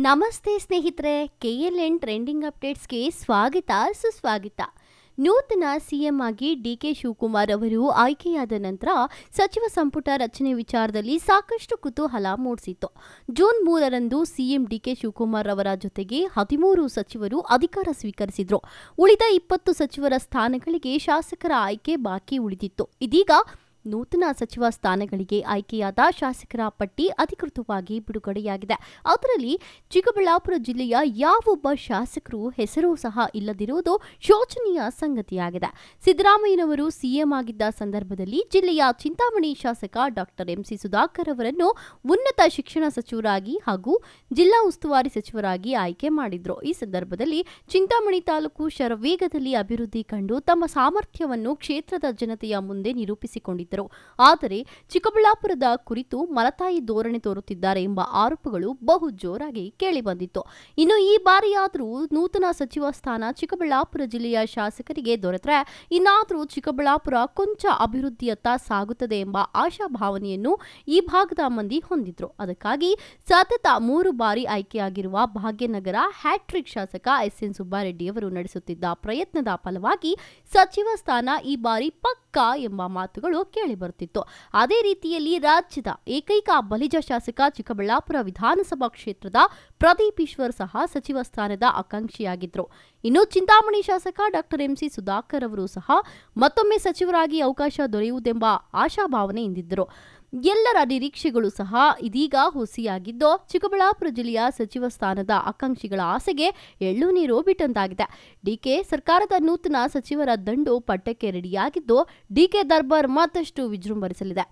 ನಮಸ್ತೆ ಸ್ನೇಹಿತರೆ, KLN trending ಅಪ್ಡೇಟ್ಸ್ಗೆ ಸ್ವಾಗತ ಸುಸ್ವಾಗತ. ನೂತನ ಸಿಎಂ ಆಗಿ ಡಿಕೆ ಶಿವಕುಮಾರ್ ಅವರು ಆಯ್ಕೆಯಾದ ನಂತರ ಸಚಿವ ಸಂಪುಟ ರಚನೆ ವಿಚಾರದಲ್ಲಿ ಸಾಕಷ್ಟು ಕುತೂಹಲ ಮೂಡಿಸಿತ್ತು. ಜೂನ್ 3ರಂದು ಸಿಎಂ ಡಿಕೆ ಶಿವಕುಮಾರ್ ಅವರ ಜೊತೆಗೆ 13 ಸಚಿವರು ಅಧಿಕಾರ ಸ್ವೀಕರಿಸಿದ್ರು. ಉಳಿದ 20 ಸಚಿವರ ಸ್ಥಾನಗಳಿಗೆ ಶಾಸಕರ ಆಯ್ಕೆ ಬಾಕಿ ಉಳಿದಿತ್ತು. ಇದೀಗ ನೂತನ ಸಚಿವ ಸ್ಥಾನಗಳಿಗೆ ಆಯ್ಕೆಯಾದ ಶಾಸಕರ ಪಟ್ಟಿ ಅಧಿಕೃತವಾಗಿ ಬಿಡುಗಡೆಯಾಗಿದೆ. ಅದರಲ್ಲಿ ಚಿಕ್ಕಬಳ್ಳಾಪುರ ಜಿಲ್ಲೆಯ ಯಾವೊಬ್ಬ ಶಾಸಕರು ಹೆಸರು ಸಹ ಇಲ್ಲದಿರುವುದು ಶೋಚನೀಯ ಸಂಗತಿಯಾಗಿದೆ. ಸಿದ್ದರಾಮಯ್ಯನವರು ಸಿಎಂ ಆಗಿದ್ದ ಸಂದರ್ಭದಲ್ಲಿ ಜಿಲ್ಲೆಯ ಚಿಂತಾಮಣಿ ಶಾಸಕ ಡಾಕ್ಟರ್ MC ಸುಧಾಕರ್ ಅವರನ್ನು ಉನ್ನತ ಶಿಕ್ಷಣ ಸಚಿವರಾಗಿ ಹಾಗೂ ಜಿಲ್ಲಾ ಉಸ್ತುವಾರಿ ಸಚಿವರಾಗಿ ಆಯ್ಕೆ ಮಾಡಿದ್ರು. ಈ ಸಂದರ್ಭದಲ್ಲಿ ಚಿಂತಾಮಣಿ ತಾಲೂಕು ಶರವೇಗದಲ್ಲಿ ಅಭಿವೃದ್ಧಿ ಕಂಡು ತಮ್ಮ ಸಾಮರ್ಥ್ಯವನ್ನು ಕ್ಷೇತ್ರದ ಜನತೆಯ ಮುಂದೆ ನಿರೂಪಿಸಿಕೊಂಡಿದ್ದರು. ಆದರೆ ಚಿಕ್ಕಬಳ್ಳಾಪುರದ ಕುರಿತು ಮಲತಾಯಿ ಧೋರಣೆ ತೋರುತ್ತಿದ್ದಾರೆ ಎಂಬ ಆರೋಪಗಳು ಬಹು ಜೋರಾಗಿ ಕೇಳಿಬಂದಿತ್ತು. ಇನ್ನು ಈ ಬಾರಿಯಾದರೂ ನೂತನ ಸಚಿವ ಸ್ಥಾನ ಚಿಕ್ಕಬಳ್ಳಾಪುರ ಜಿಲ್ಲೆಯ ಶಾಸಕರಿಗೆ ದೊರೆತರೆ ಇನ್ನಾದರೂ ಚಿಕ್ಕಬಳ್ಳಾಪುರ ಕೊಂಚ ಅಭಿವೃದ್ಧಿಯತ್ತ ಸಾಗುತ್ತದೆ ಎಂಬ ಆಶಾಭಾವನೆಯನ್ನು ಈ ಭಾಗದ ಮಂದಿ ಹೊಂದಿದ್ರು. ಅದಕ್ಕಾಗಿ ಸತತ 3 ಬಾರಿ ಆಯ್ಕೆಯಾಗಿರುವ ಭಾಗ್ಯನಗರ ಹ್ಯಾಟ್ರಿಕ್ ಶಾಸಕ SN ಸುಬ್ಬಾರೆಡ್ಡಿ ಅವರು ನಡೆಸುತ್ತಿದ್ದ ಪ್ರಯತ್ನದ ಫಲವಾಗಿ ಸಚಿವ ಸ್ಥಾನ ಈ ಬಾರಿ ಪಕ್ಕಾ ಎಂಬ ಮಾತುಗಳು ಕೇಳಿಬರುತ್ತಿತ್ತು. ಅದೇ ರೀತಿಯಲ್ಲಿ ರಾಜ್ಯದ ಏಕೈಕ ಬಲಿಜ ಶಾಸಕ ಚಿಕ್ಕಬಳ್ಳಾಪುರ ವಿಧಾನಸಭಾ ಕ್ಷೇತ್ರದ ಪ್ರದೀಪ್ ಈಶ್ವರ್ ಸಹ ಸಚಿವ ಸ್ಥಾನದ ಆಕಾಂಕ್ಷಿಯಾಗಿದ್ರು. ಇನ್ನು ಚಿಂತಾಮಣಿ ಶಾಸಕ ಡಾಕ್ಟರ್ MC ಸುಧಾಕರ್ ಅವರು ಸಹ ಮತ್ತೊಮ್ಮೆ ಸಚಿವರಾಗಿ ಅವಕಾಶ ದೊರೆಯುವುದೆಂಬ ಆಶಾಭಾವನೆ ಇಂದಿದ್ದರು. ಎಲ್ಲರ ನಿರೀಕ್ಷೆಗಳು ಸಹ ಇದೀಗ ಹುಸಿಯಾಗಿದ್ದು ಚಿಕ್ಕಬಳ್ಳಾಪುರ ಜಿಲ್ಲೆಯ ಸಚಿವ ಸ್ಥಾನದ ಆಕಾಂಕ್ಷಿಗಳ ಆಸೆಗೆ ಎಳ್ಳು ನೀರು ಬಿಟ್ಟಂತಾಗಿದೆ. ಡಿಕೆ ಸರ್ಕಾರದ ನೂತನ ಸಚಿವರ ದಂಡು ಪಟ್ಟಕ್ಕೆ ರೆಡಿಯಾಗಿದ್ದು ಡಿಕೆ ದರ್ಬಾರ್ ಮತ್ತಷ್ಟು ವಿಜೃಂಭಿಸಲಿದೆ.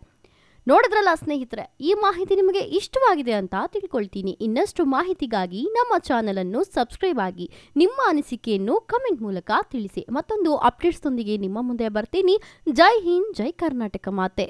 ನೋಡಿದ್ರಲ್ಲ ಸ್ನೇಹಿತರೆ, ಈ ಮಾಹಿತಿ ನಿಮಗೆ ಇಷ್ಟವಾಗಿದೆ ಅಂತ ತಿಳ್ಕೊಳ್ತೀನಿ. ಇನ್ನಷ್ಟು ಮಾಹಿತಿಗಾಗಿ ನಮ್ಮ ಚಾನೆಲ್ ಅನ್ನು ಸಬ್ಸ್ಕ್ರೈಬ್ ಆಗಿ ನಿಮ್ಮ ಅನಿಸಿಕೆಯನ್ನು ಕಮೆಂಟ್ ಮೂಲಕ ತಿಳಿಸಿ. ಮತ್ತೊಂದು ಅಪ್ಡೇಟ್ಸ್ ದೊಂದಿಗೆ ನಿಮ್ಮ ಮುಂದೆ ಬರ್ತೀನಿ. ಜೈ ಹಿಂದ್, ಜೈ ಕರ್ನಾಟಕ ಮಾತೆ.